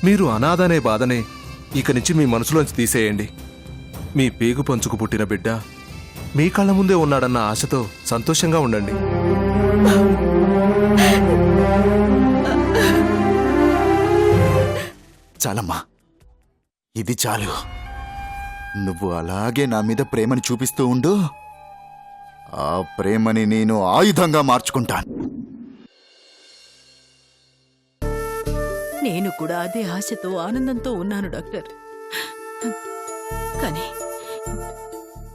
మీరు అనాథ అనే బాధనే ఇక నుంచి మీ మనసులోంచి తీసేయండి. మీ పేగు పంచుకు పుట్టిన బిడ్డ మీ కళ్ళ ముందే ఉన్నాడన్న ఆశతో సంతోషంగా ఉండండి. చాలమ్మా, ఇది చాలు. నువ్వు అలాగే నా మీద ప్రేమని చూపిస్తూ ఉండు. ఆ ప్రేమని నేను ఆయుధంగా మార్చుకుంటాను. నేను కూడా అదే ఆశతో ఆనందంతో ఉన్నాను డాక్టర్.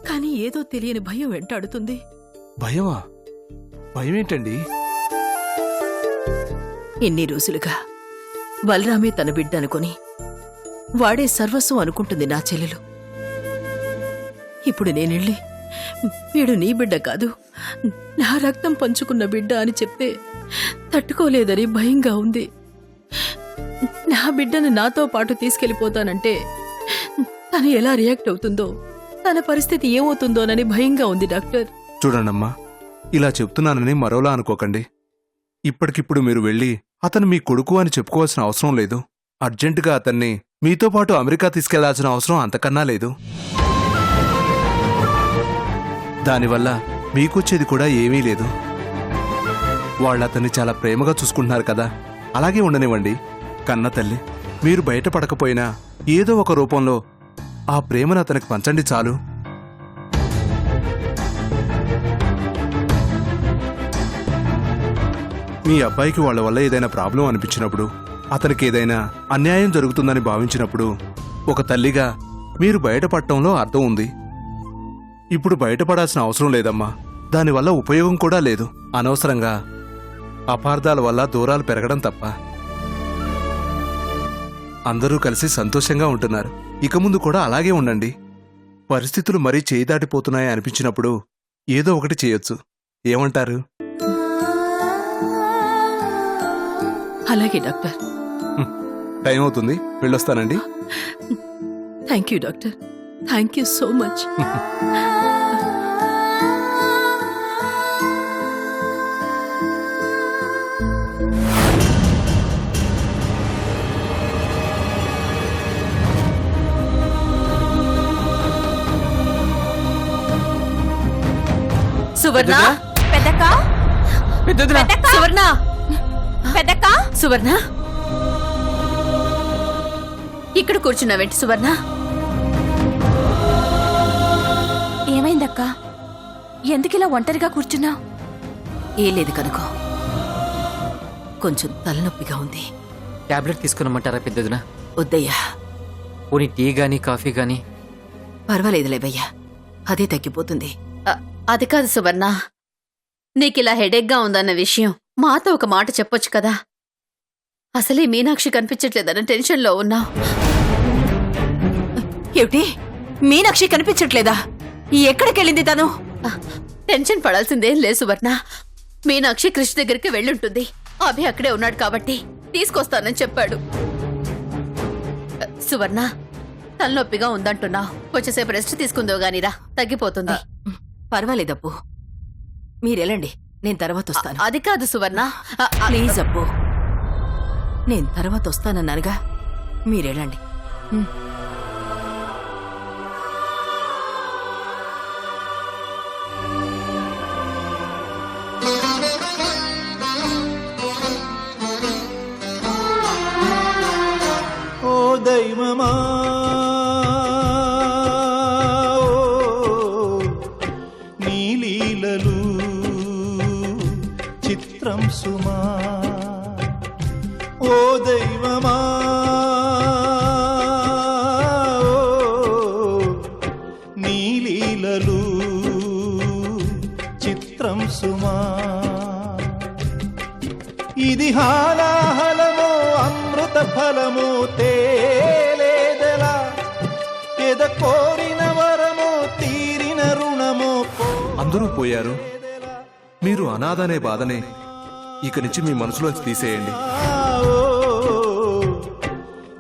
కానీ ఏదో తెలియని భయం వెంటాడుతుంది. భయమా? భయం ఏంటండి? ఎన్ని రోజులుగా బలరామే తన బిడ్డ అనుకుని వాడే సర్వస్వం అనుకుంటుంది నా చెల్లెలు. ఇప్పుడు నేనెళ్ళి వీడు నీ బిడ్డ కాదు, నా రక్తం పంచుకున్న బిడ్డ అని చెప్తే తట్టుకోలేదని భయంగా ఉంది. నా బిడ్డను నాతో పాటు తీసుకెళ్లిపోతానంటే తను ఎలా రియాక్ట్ అవుతుందో, తన పరిస్థితి ఏమవుతుందోనని భయంగా ఉంది డాక్టర్. చూడండమ్మా, ఇలా చెప్తున్నానని మరోలా అనుకోకండి. ఇప్పటికిప్పుడు మీరు వెళ్ళి అతను మీ కొడుకు అని చెప్పుకోవాల్సిన అవసరం లేదు. అర్జెంటుగా అతన్ని మీతో పాటు అమెరికా తీసుకెళ్లాల్సిన అవసరం అంతకన్నా లేదు. దానివల్ల మీకొచ్చేది కూడా ఏమీ లేదు. వాళ్ళతన్ని చాలా ప్రేమగా చూసుకుంటున్నారు కదా, అలాగే ఉండనివ్వండి. కన్న తల్లి, మీరు బయటపడకపోయినా ఏదో ఒక రూపంలో ఆ ప్రేమను అతనికి పంచండి చాలు. మీ అబ్బాయికి వాళ్ళ వల్ల ఏదైనా ప్రాబ్లం అనిపించినప్పుడు, అతనికి ఏదైనా అన్యాయం జరుగుతుందని భావించినప్పుడు ఒక తల్లిగా మీరు బయటపడటంలో అర్థం ఉంది. ఇప్పుడు బయటపడాల్సిన అవసరం లేదమ్మా. దానివల్ల ఉపయోగం కూడా లేదు. అనవసరంగా అపార్థాల వల్ల దూరాలు పెరగడం తప్ప. అందరూ కలిసి సంతోషంగా ఉంటున్నారు. ఇక ముందు కూడా అలాగే ఉండండి. పరిస్థితులు మరీ చేయి దాటిపోతున్నాయి అనిపించినప్పుడు ఏదో ఒకటి చేయొచ్చు. ఏమంటారు? అలాగే డాక్టర్. టైం అవుతుంది, వెళ్ళొస్తానండి. Thank you doctor, thank you so much. Suvarna, పెద్దక్క, సువర్ణ, పెద్దక్క, సువర్ణ, ఇక్కడ కూర్చున్నావేంటి సువర్ణ? ఏమైందక్క? ఎందుకిలా ఒంటరిగా కూర్చున్నావు? ఏ లేదు కనుకో, కొంచెం తలనొప్పిగా ఉంది. టాబ్లెట్ తీసుకురమ్మంటారా పెద్దదినా? వద్దయ్యా. పోనీ టీ గానీ కాఫీ గానీ? పర్వాలేదులేవయ్యా, అదే తగ్గిపోతుంది. అది కాదు సువర్ణ, నీకిలా హెడేక్గా ఉందన్న విషయం మాతో ఒక మాట చెప్పొచ్చు కదా. అసలే మీనాక్షి కనిపించట్లేదన్న టెన్షన్లో ఉన్నావు. ఏమిటి, మీనాక్షి కనిపించట్లేదా? ఎక్కడికెళ్ళింది తను? టెన్షన్ పడాల్సిందేం లేదు సువర్ణ. మీనాక్షి కృష్ణ దగ్గరికి వెళ్ళుంటుంది. అభి అక్కడే ఉన్నాడు కాబట్టి తీసుకొస్తానని చెప్పాడు. సువర్ణ, తలనొప్పిగా ఉందంటున్నావు, కొంచెంసేపు రెస్ట్ తీసుకుందో గానిరా, తగ్గిపోతుంది. పర్వాలేదప్పు, మీరెళ్ళండి, నేను తర్వాత వస్తాను. అది కాదు సువర్ణ. ప్లీజ్ అప్పు, నేను తర్వాత వస్తానన్నానుగా, మీరెళ్ళండి. ఓ దైవమా, నీ లీలలు చిత్రం సుమా. ఓ దైవమా, నీ లీలలు చిత్రం సుమా. ఇది హాలాహలమో అమృత ఫలమో తేలేదలా, ఎద కోరిన వరమో తీరిన రుణమో. అందరూ పోయారు. మీరు అనాథ అనే బాధనే ఇక నుంచి మీ మనసులోంచి తీసేయండి.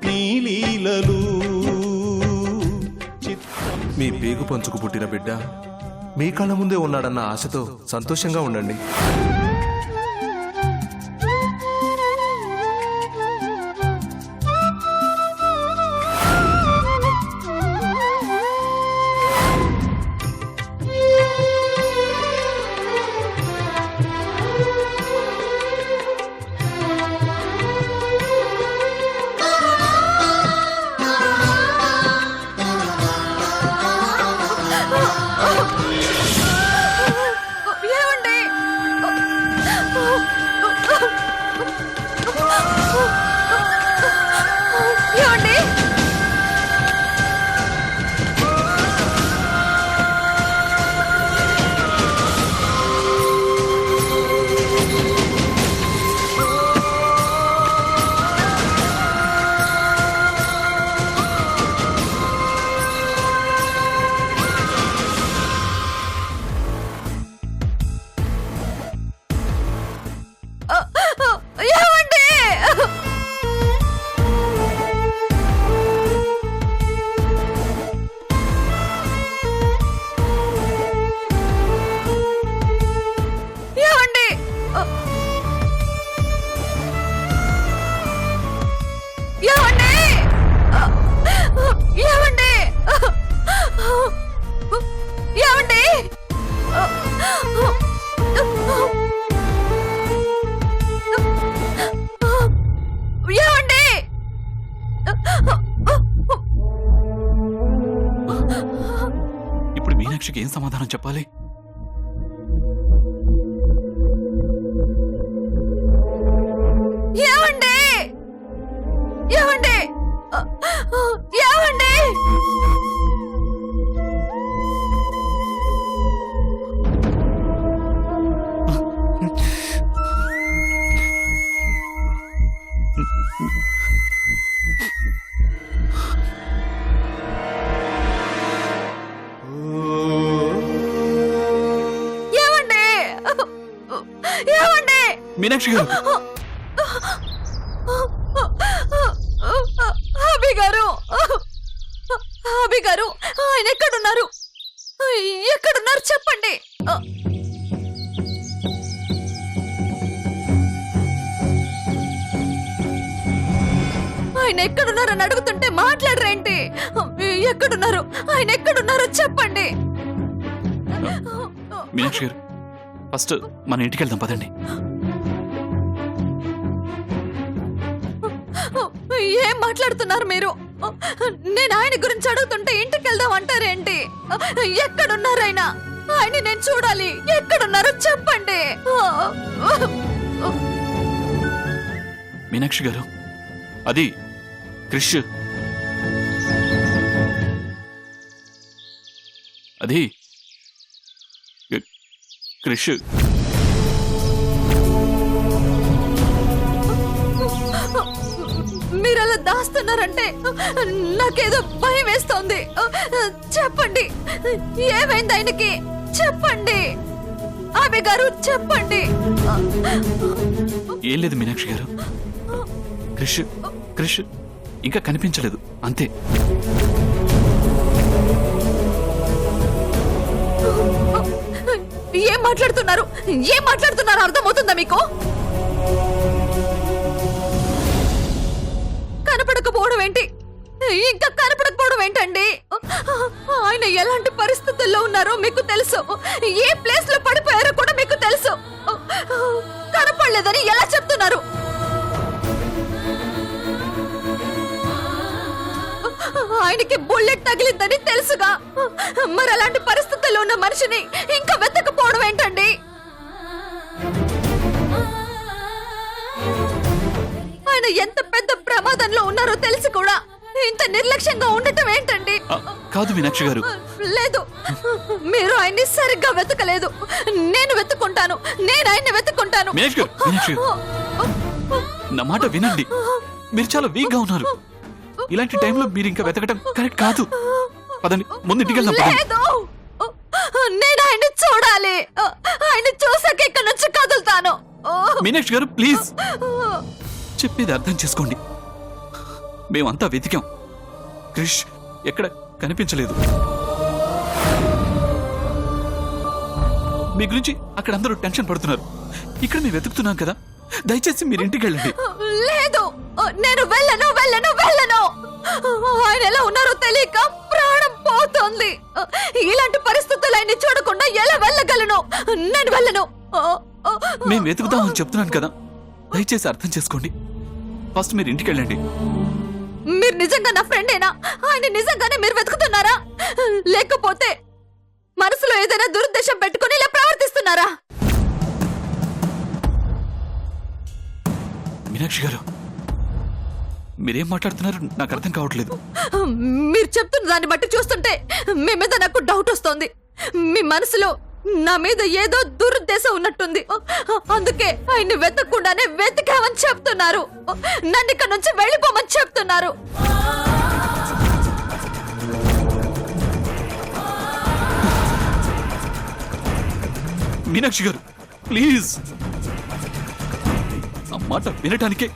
నీ లీలలు మీ పేగు పంచుకు పుట్టిన బిడ్డ మీ కళ్ళ ముందే ఉన్నాడన్న ఆశతో సంతోషంగా ఉండండి. సమాధానం చెప్పాలి? ఏమండి ఏమండి ఏమండి ఏమండి ఏమండి మీనాక్షి గారు, అభి గారు అభి గారు ఆయన ఎక్కడున్నారు ఎక్కడున్నారు చెప్పండి ఆయన ఎక్కడున్నారని అడుగుతుంటే మాట్లాడరేంటి ఎక్కడున్నారు ఆయన ఎక్కడున్నారో చెప్పండి మీనాక్షి గారు, ఫస్ట్ మన ఇంటికి వెళ్దాం పదండి. ఏం మాట్లాడుతున్నారు మీరు? నేను ఆయన గురించి అడుగుతుంటే ఇంటికి వెళ్దాం అంటారేంటి? ఎక్కడున్నారు ఆయన? ఆయన నేను చూడాలి. ఎక్కడున్నారో చెప్పండి. మీనాక్షి గారు, అది క్రిష్. అది క్రిష్. మీరు అలా దాస్తున్నారంటే నాకేదో భయం వేస్తోంది. చెప్పండి, ఏమైంది ఆయనకి? చెప్పండి ఆమె గారు, చెప్పండి. ఏం లేదు మీనాక్షి గారు, క్రిష్ క్రిష్ ఇంకా కనిపించలేదు, అంతే. ఏం మాట్లాడుతున్నారు? ఏం మాట్లాడుతున్నారు అర్థమవుతుందా మీకు? కనపడకపోవడం ఏంటి? ఇంకా కనపడకపోవడం ఏంటండి? ఆయన ఎలాంటి పరిస్థితుల్లో ఉన్నారో మీకు తెలుసు. ఏ ప్లేస్ లో పడిపోయారో కూడా మీకు తెలుసు. కనపడలేదని ఎలా చెప్తున్నారు? ఆయనకి బుల్లెట్ తగిలిందని తెలుసుగా. మరి అలాంటి పరిస్థితుల్లో ఉన్న మనిషిని ఇంకా వెతకపోవడం ఏంటండి? ఆయన ఎంత పెద్ద ప్రమాదంలో ఉన్నారో తెలిసి కూడా ఇంత నిర్లక్ష్యంగా ఉండటం ఏంటండి? కాదు మీనాక్షి గారు, లేదు, మీరు ఆయన్ని సరిగ్గా వెతకలేదు. నేను వెతుకుంటాను, నేను ఆయన్ని వెతుకుంటాను. మీనాక్షి గారు, మీనాక్షి గారు, నా మాట వినండి. మీరు చాలా వీక్ గా ఉన్నారు. ఇలాంటి టైంలో మీరు ఇంకా వెతకడం కరెక్ట్ కాదు. పదండి, ముందు ఇంటికి వెళ్దాం. పదండి. లేదు, నేను ఆయన్ని చూడాలి. ఆయన్ని చూసాక ఇక్కడ నుంచి కదులుతాను. మీనాక్షి గారు, ప్లీజ్ చెప్పేది అర్థం చేసుకోండి. మేమంతా వెతికాం, క్రిష్ ఎక్కడ కనిపించలేదు. మీ గురించి అక్కడ అందరూ టెన్షన్ పడుతున్నారు. ఇక్కడ మేము వెతుకుతున్నాం కదా, దయచేసి మీరు ఇంటికి వెళ్ళండి. లేదు, నేను వెళ్ళను వెళ్ళను వెళ్ళను. ఆయన ఎలా ఉన్నారో తెలియక ప్రాణం పోతోంది. ఇలాంటి పరిస్థితులు ఆయన్ని చూడకుండా ఎలా వెళ్ళగలను? నేను వెళ్ళను. మేము వెతుకుతామని చెప్తున్నాను కదా, దయచేసి అర్థం చేసుకోండి. ఫస్ట్ మీరు ఇంటికి వెళ్ళండి. మీరు నిజంగా నా ఫ్రెండేనా? ఆయన నిజంగానే మీరు వెతుకుతున్నారా? లేకపోతే మనసులో ఏదైనా దురుద్దేశం పెట్టుకుని ఇలా ప్రవర్తిస్తున్నారా? మీనాక్షి గారు, మీరేం మాట్లాడుతున్నారు నాకు అర్థం కావట్లేదు. మీరు చెప్తున్న దాన్ని బట్టి చూస్తుంటే మీ మీద నాకు డౌట్ వస్తోంది. మీ మనసులో నా మీద ఏదో దురుద్దేశం ఉన్నట్టుంది. అందుకే ఆయన్ని వెతకకుండానే వెతికామని చెప్తున్నారు. నన్ను ఇక్కడ నుంచి వెళ్ళిపోమని చెప్తున్నారు. మీనాక్షి గారు, ప్లీజ్. ఆ మాట వినటానికే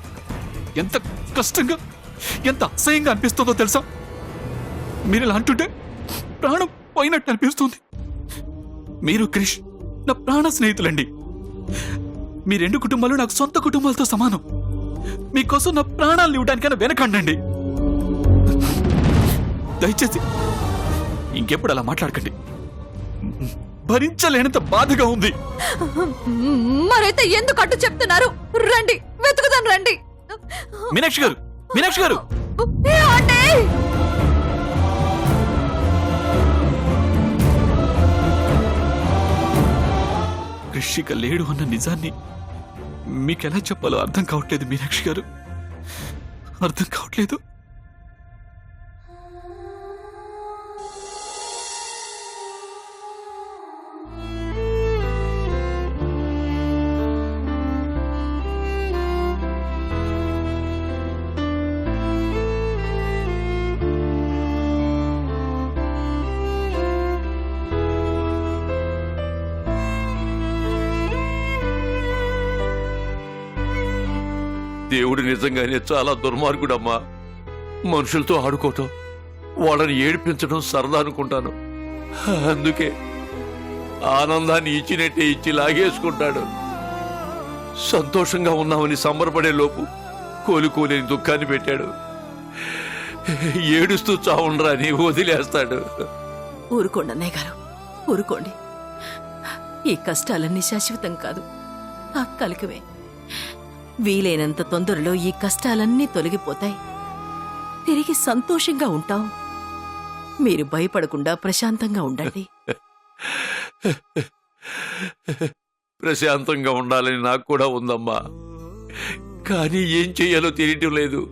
ఎంత కష్టంగా, ఎంత అసహ్యంగా అనిపిస్తుందో తెలుసా? మీరు ఇలా అంటుంటే ప్రాణం పోయినట్టు అనిపిస్తుంది. మీరు క్రిష్ నా ప్రాణ స్నేహితులండి. మీ రెండు కుటుంబాలు నాకు సొంత కుటుంబాలతో సమానం. మీకోసం నా ప్రాణాలను ఇవ్వడానికైనా వెనకండండి. దయచేసి ఇంకెప్పుడు అలా మాట్లాడకండి. భరించలేనంత బాధగా ఉంది. మరైతే ఎందుకు అట్టు చెప్తున్నారు? రండి, వెతుకుదాం రండి. మీనాక్షి గారు, మీనాక్షి గారు, ఏమండి? క్రిష్ ఇక లేడు అన్న నిజాన్ని మీకెలా చెప్పాలో అర్థం కావట్లేదు మీనాక్షి గారు, అర్థం కావట్లేదు. దేవుడు నిజంగానే చాలా దుర్మార్గుడమ్మా. మనుషులతో ఆడుకోవటం, వాళ్ళని ఏడిపించడం సరదా అనుకుంటాను. అందుకే ఆనందాన్ని ఇచ్చినట్టే ఇచ్చి లాగేసుకుంటాడు. సంతోషంగా ఉన్నామని సంబరపడే లోపు కోలుకోలేని దుఃఖాన్ని పెట్టాడు. ఏడుస్తూ చావుండ్రా అని వదిలేస్తాడు. ఊరుకోండి అన్నయ్య గారు, ఊరుకోండి. ఈ కష్టాలన్నీ శాశ్వతం కాదు, తాత్కాలికమే. వీలైనంత తొందరలో ఈ కష్టాలన్నీ తొలగిపోతాయి. తిరిగి సంతోషంగా ఉంటాం. మీరు భయపడకుండా ప్రశాంతంగా ఉండండి. ప్రశాంతంగా ఉండాలని నాకు కూడా ఉందమ్మా, కానీ ఏం చెయ్యాలో తెలియటం లేదు.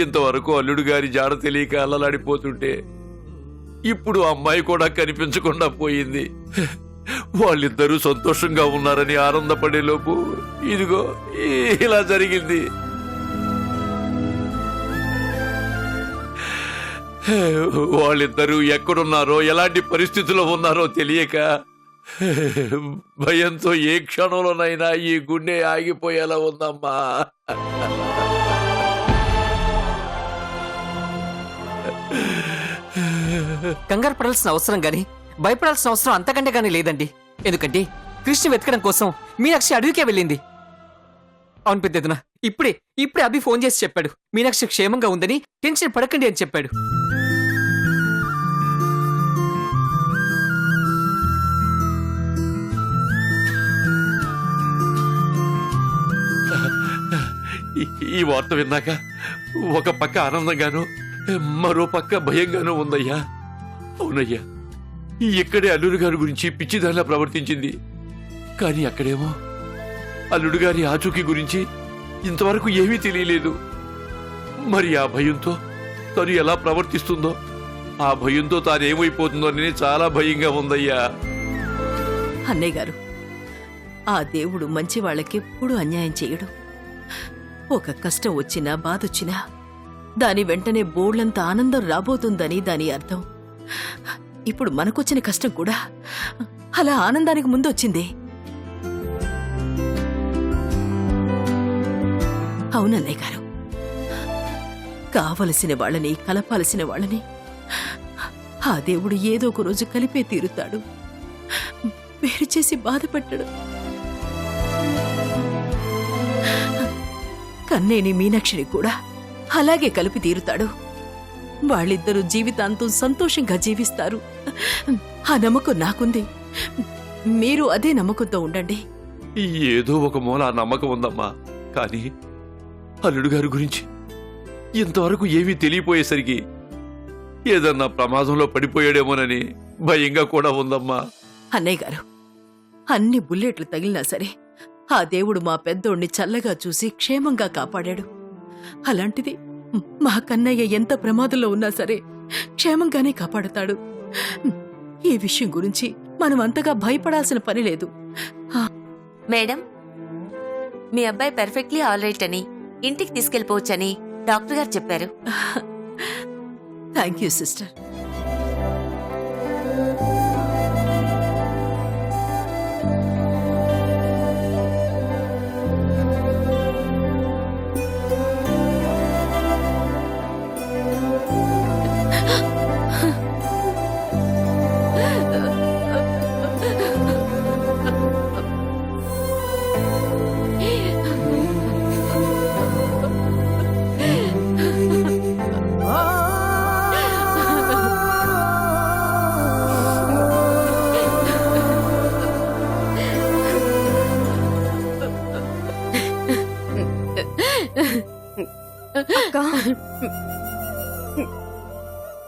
ఇంతవరకు అల్లుడు గారి జాడ తెలియక అల్లలాడిపోతుంటే ఇప్పుడు అమ్మాయి కూడా కనిపించకుండా పోయింది. వాళ్ళిద్దరూ సంతోషంగా ఉన్నారని ఆనందపడే లోపు ఇదిగో ఇలా జరిగింది. వాళ్ళిద్దరూ ఎక్కడున్నారో, ఎలాంటి పరిస్థితుల్లో ఉన్నారో తెలియక భయంతో ఏ క్షణంలోనైనా ఈ గుండె ఆగిపోయేలా ఉందమ్మా. కంగారు పడాల్సిన అవసరం గాని, భయపడాల్సిన అవసరం అంతకంటే గానీ లేదండి. ఎందుకంటే కృష్ణ వెతకడం కోసం మీనాక్షి అడవికే వెళ్ళింది. అవును పెద్దదిన, ఇప్పుడే అభి ఫోన్ చేసి చెప్పాడు మీనాక్షి క్షేమంగా ఉందని, టెన్షన్ పడకండి అని చెప్పాడు. ఈ వార్త విన్నాక ఒక పక్క ఆనందంగాను, మరో పక్క భయంగానూ ఉందయ్యా. అవునయ్యా, ఇక్కడే అల్లుడు గారి గురించి పిచ్చిదానిలా ప్రవర్తించింది. కానీ అక్కడేమో అల్లుడు గారి ఆచూకీ గురించి ఇంతవరకు ఏమీ తెలియలేదు. మరి ఆ భయంతో తను ఎలా ప్రవర్తిస్తుందో, ఆ భయంతో తానేమైపోతుందో అని చాలా భయంగా ఉందయ్యా. అన్నయ్య గారు, ఆ దేవుడు మంచి వాళ్ళకెప్పుడూ అన్యాయం చేయడు. ఒక కష్టం వచ్చినా, బాధొచ్చినా దాని వెంటనే బోళ్లంత ఆనందం రాబోతుందని దాని అర్థం. ఇప్పుడు మనకొచ్చిన కష్టం కూడా అలా ఆనందానికి ముందు వచ్చింది. అవునన్నయ్య గారు, కావలసిన వాళ్ళని, కలపాల్సిన వాళ్ళని ఆ దేవుడు ఏదో ఒక రోజు కలిపే తీరుతాడు, వేరు చేసి బాధపెట్టడు. కన్నేని మీనాక్షిని కూడా అలాగే కలిపి తీరుతాడు. వాళ్ళిద్దరూ జీవితాంతం సంతోషంగా జీవిస్తారు. ఆ నమ్మకం నాకుంది. మీరు అదే నమ్మకంతో ఉండండి. ఏదో ఒక మూల ఆ నమ్మకం ఉందమ్మా. కానీ అల్లుడు గారి గురించి ఇంతవరకు ఏమీ తెలియపోయేసరికి ఏదన్నా ప్రమాదంలో పడిపోయాడేమోనని భయంగా కూడా ఉందమ్మా. అన్నయ్య గారు, అన్ని బుల్లెట్లు తగిలినా సరే ఆ దేవుడు మా పెద్దోణ్ణి చల్లగా చూసి క్షేమంగా కాపాడాడు. అలాంటిది మా కన్నయ్య ఎంత ప్రమాదంలో ఉన్నా సరే క్షేమంగానే కాపాడతాడు. ఈ విషయం గురించి మనం అంతగా భయపడాల్సిన పని లేదు. మేడం, మీ అబ్బాయి పర్ఫెక్ట్లీ ఆల్ రైట్ అని, ఇంటికి తీసుకెళ్లిపోవచ్చని డాక్టర్ గారు చెప్పారు. Thank you sister.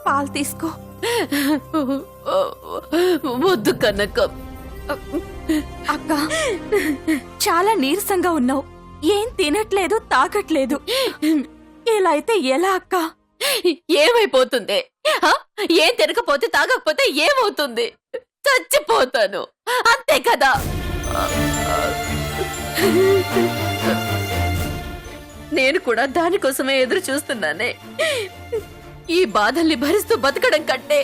పాలు తీసుకో. వద్దు కనక, అక్క చాలా నీరసంగా ఉన్నావు. ఏం తినట్లేదు, తాగట్లేదు. ఇలా అయితే ఎలా అక్క? ఏమైపోతుంది? హ? ఏం తినకపోతే తాగకపోతే ఏమవుతుంది? చచ్చిపోతాను, అంతే కదా. నేను కూడా దానికోసమే ఎదురు చూస్తున్నానే. ఈ బాధల్ని భరిస్తూ బతకడం కంటే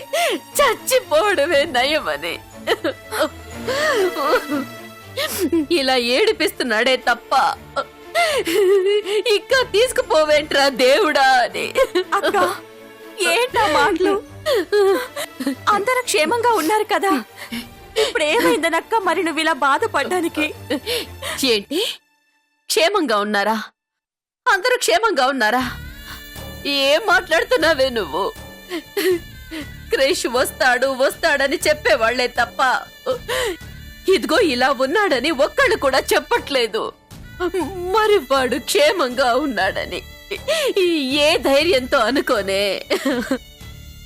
చచ్చిపోవడమే నయమని. ఇలా ఏడిపిస్తున్నాడే తప్ప ఇంకా తీసుకుపోవేంట్రా దేవుడా అని. అక్క ఏంటా మాటలు? అందరూ క్షేమంగా ఉన్నారు కదా, ఇప్పుడు ఏమైందనక్క మరి నువ్వు ఇలా బాధపడ్డానికి? ఏంటి, క్షేమంగా ఉన్నారా? అందరూ క్షేమంగా ఉన్నారా? ఏం మాట్లాడుతున్నావే నువ్వు? క్రిష్ వస్తాడని చెప్పేవాళ్లే తప్ప ఇదిగో ఇలా ఉన్నాడని ఒక్కళ్ళు కూడా చెప్పట్లేదు. మరి వాడు క్షేమంగా ఉన్నాడని ఏ ధైర్యంతో అనుకోనే?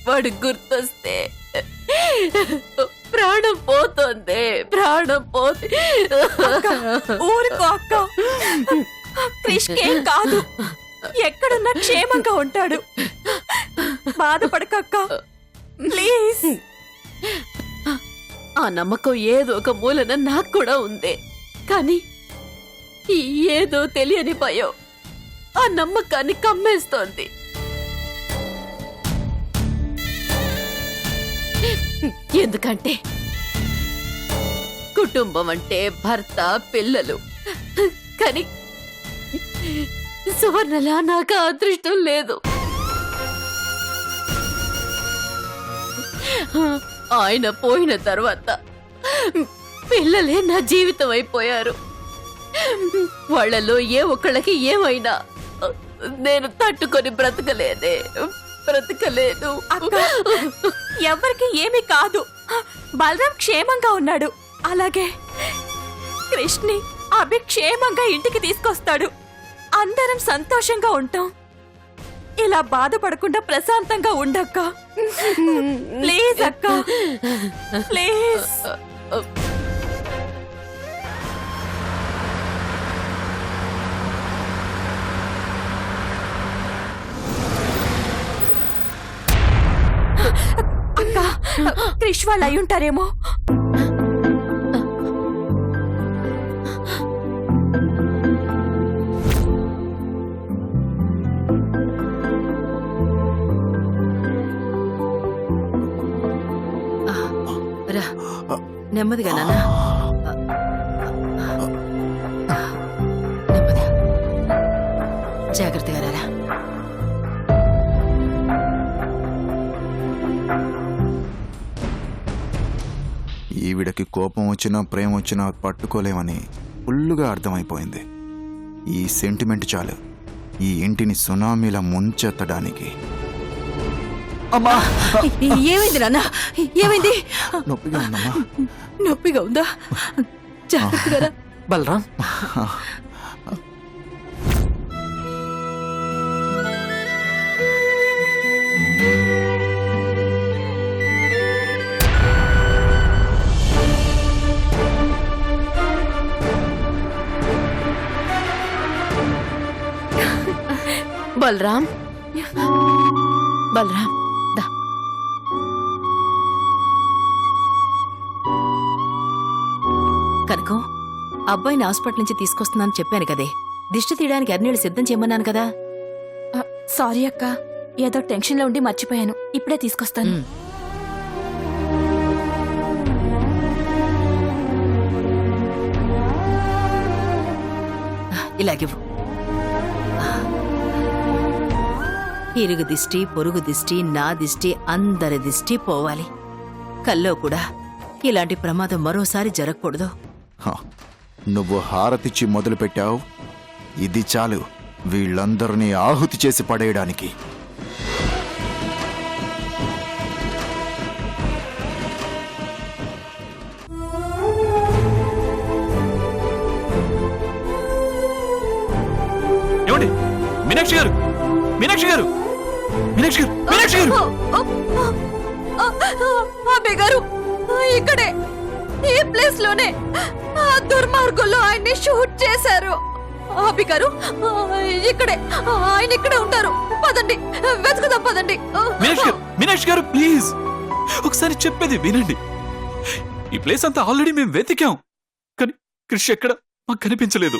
వాడు గుర్తొస్తే ప్రాణం పోతుంది, ప్రాణం పోతే. ఊరుకో అక్క, క్రిష్కేం కాదు, ఎక్కడున్నా క్షేమంగా ఉంటాడు. బాధపడకక్క ప్లీజ్. ఆ నమ్మకం ఏదో ఒక మూలన నాకు కూడా ఉంది. కానీ ఈ ఏదో తెలియని భయం ఆ నమ్మకాన్ని కమ్మేస్తోంది. ఎందుకంటే కుటుంబం అంటే భర్త, పిల్లలు. కానీ సువర్ణలా నాకు ఆ అదృష్టం లేదు. ఆయన పోయిన తర్వాత పిల్లలే నా జీవితం అయిపోయారు. వాళ్ళలో ఏ ఒక్కళ్ళకి ఏమైనా నేను తట్టుకొని బ్రతకలేను. అక్క ఎవరికి ఏమీ కాదు, బలరాం క్షేమంగా ఉన్నాడు. అలాగే కృష్ణి అభి క్షేమంగా ఇంటికి తీసుకొస్తాడు. అందరం సంతోషంగా ఉంటాం. ఇలా బాధపడకుండా ప్రశాంతంగా ఉండక్క ప్లీజ్. అక్క ప్లీజ్. అక్క క్రిష్ వాళ్ళు అయి ఉంటారేమో. రా, నెమ్మదిగా నాన్న, నెమ్మదిగా, జాగ్రత్తగా రా. ఈవిడకి కోపం వచ్చినా ప్రేమ వచ్చినా పట్టుకోలేమని ఫుల్లుగా అర్థమైపోయింది. ఈ సెంటిమెంట్ చాలు ఈ ఇంటిని సునామీలా ముంచెత్తడానికి. అమ్మా, ఏమైంది నాన్న? ఏమైంది? నొప్పిగా ఉందమ్మా. నొప్పిగా ఉందా? జాగ్రత్తగా రా. బలరాం, బలరాం, బలరాం దా. కనుక అబ్బాయిని హాస్పిటల్ నుంచి తీసుకొస్తున్నాను చెప్పాను కదే. దిష్టి తీయడానికి అర్నీళ్ళు సిద్ధం చేయమన్నాను కదా. సారీ అక్క, ఏదో టెన్షన్లో ఉండి మర్చిపోయాను. ఇప్పుడే తీసుకొస్తాను. ఇలాగివ్వు. ఇరుగు దిష్టి, పొరుగు దిష్టి, నా దిష్టి, అందరి దిష్టి పోవాలి. కల్లో కూడా ఇలాంటి ప్రమాదం మరోసారి జరగకూడదు. హ, నువ్వు హారతిచ్చి మొదలుపెట్టావు, ఇది చాలు వీళ్ళందరినీ ఆహుతి చేసి పడేయడానికి. ఏమండి? మీనాక్షి గారు, మీనాక్షి గారు, మీనాక్షి గారు, మీనాక్షి గారు! అబ్బే గారు ఇక్కడే. ఈ ప్లేస్ లోనే ఆ దుర్మార్గుల్లో ఆయన్ని షూట్ చేశారు. అభి గారు ఇక్కడే, ఆయన ఇక్కడే ఉంటారు. పదండి, వెతుకుదాం పదండి. మీనాక్షి గారు ప్లీజ్ ఒకసారి చెప్పేది వినండి. ఈ ప్లేస్ అంతా ఆల్రెడీ మేము వెతికాం, కానీ క్రిష్ ఎక్కడ మాకు కనిపించలేదు.